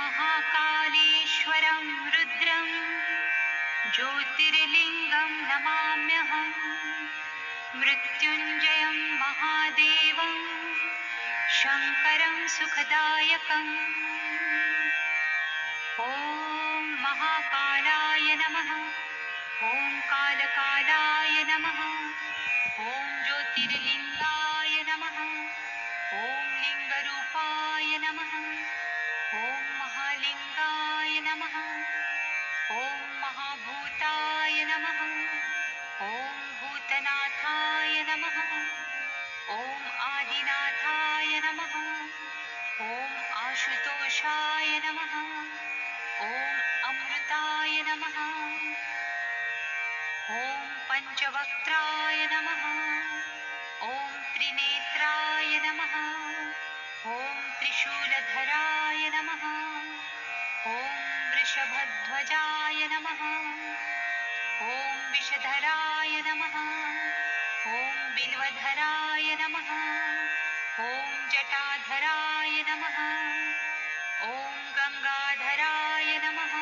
महाकालेश्वरं रुद्रं ज्योतिर्लिङ्गं नमाम्यहम्। मृत्युञ्जयं महादेवं शङ्करं सुखदायकम्। ॐ महाकालाय नमः। ॐ कालकालाय नमः। ॐ ज्योतिर्लिङ्गाय नमः। ॐ लिङ्गरूपाय नमः। ॐ महालिङ्गाय नमः। ॐ महाभूताय नमः। ॐ भूतनाथाय नमः। ॐ आदिनाथाय नमः। ॐ आशुतोषाय नमः। ॐ अमृताय नमः। ॐ पञ्चवक्त्राय नमः। ॐ त्रिनेत्राय नमः। ॐ त्रिशूलधराय नमः। ॐ वृषभध्वजाय नमः। ॐ विषधराय नमः। ॐ बिल्वधराय नमः। ॐ जटाधराय नमः। ॐ गङ्गाधराय नमः।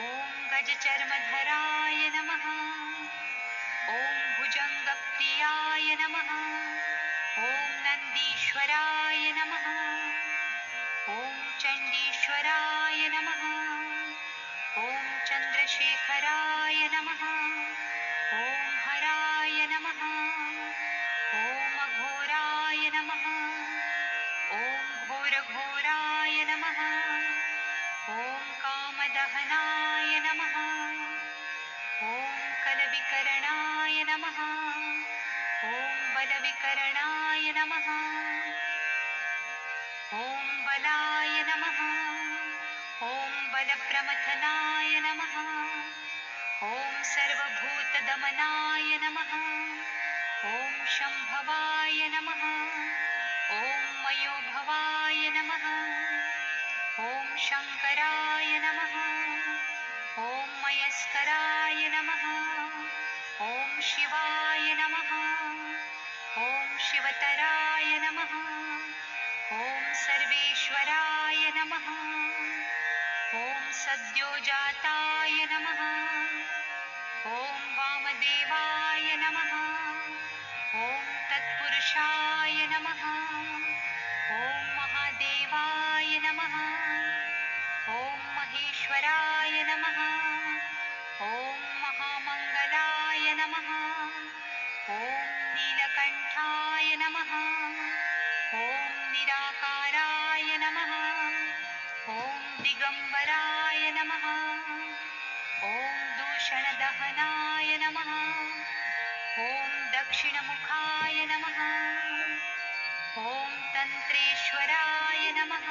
ॐ गजचर्मधराय नमः। ॐ भुजङ्गप्रियाय नमः। ॐ नन्दीश्वराय नमः। ॐ चण्डीश्वराय नमः। ॐ चन्द्रशेखराय नमः। ॐ हराय नमः। ॐ अघोराय नमः। ॐ घोरघोराय नमः। ॐ कामदहनाय नमः। ॐ कलविकरणाय नमः। ॐ बलविकरणाय नमः। ॐ बलाय नमः। ॐ बलप्रमथनाय नमः। ॐ सर्वभूतदमनाय नमः। ॐ शम्भवाय नमः। ॐ मयोभवाय नमः। ॐ शङ्कराय नमः। ॐ मयस्कराय नमः। ॐ शिवाय नमः। ॐ शिवतराय नमः। ॐ सर्वेश्वराय नमः। ॐ सद्योजाताय नमः। ॐ वामदेवाय नमः। ॐ तत्पुरुषाय नमः। ॐ महादेवाय नमः। ॐ महेश्वराय नमः। ॐ महामङ्गलाय नमः। ॐ नीलकण्ठाय नमः। ॐ निराकाराय नमः। ॐ दिगम्बराय नमः। ॐ दूषणदहनाय नमः। ॐ दक्षिणमुखाय नमः। ॐ तन्त्रेश्वराय नमः।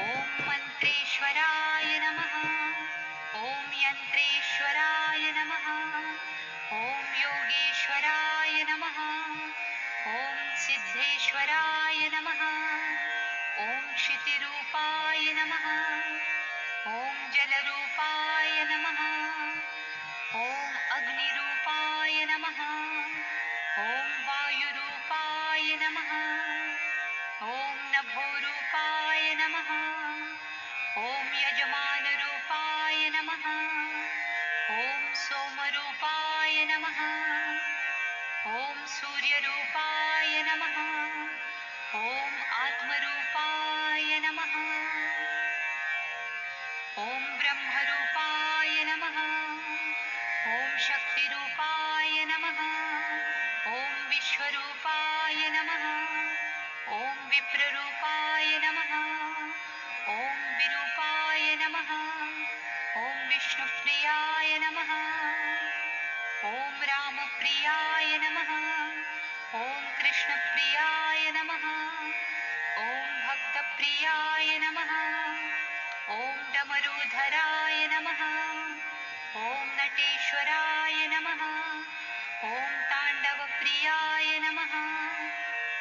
ॐ मन्त्रेश्वराय नमः। ॐ यन्त्रेश्वराय नमः। ॐ योगेश्वराय नमः। ॐ सिद्धेश्वराय नमः। ॐ क्षितिरूपाय नमः। ॐ जलरूपाय नमः। ॐ अग्निरूपाय नमः। ॐ वायुरूपाय नमः। ॐ नभोरूपाय नमः। ॐ यजमानरूपाय नमः। ॐ सोमरूपाय नमः। ॐ सूर्यरूपाय नमः। ॐ आत्मरूपाय नमः। ॐ ब्रह्मरूपाय नमः। ॐ शक्तिरूपाय नमः। ॐ विश्वरूपाय नमः। ॐ विप्ररूपाय नमः। ॐ विरूपाय नमः। ॐ विष्णुप्रियाय नमः। ॐ रामप्रियाय नमः। ॐ कृष्णप्रियाय नमः। ॐ भक्तप्रियाय नमः। ॐ डमरूधराय नमः। ॐ नटेश्वराय नमः। ॐ ताण्डवप्रियाय नमः।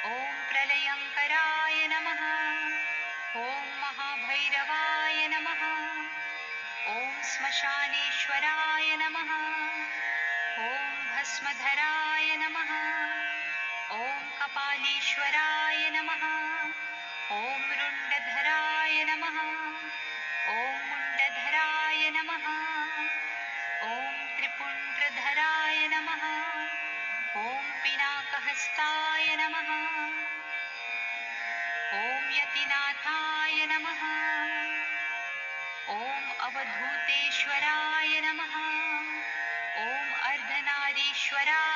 ॐ प्रलयङ्कराय नमः। ॐ महाभैरवाय नमः। ॐ श्मशानेश्वराय नमः। ॐ भस्मधराय नमः। ॐ कपालीश्वराय नमः। ॐ रुण्डधराय ॐ मुण्डधराय नमः। ॐ त्रिपुण्ड्रधराय नमः। ॐ पिनाकहस्ताय नमः। ॐ यतिनाथाय नमः। ॐ अवधूतेश्वराय नमः। ॐ अर्धनारीश्वराय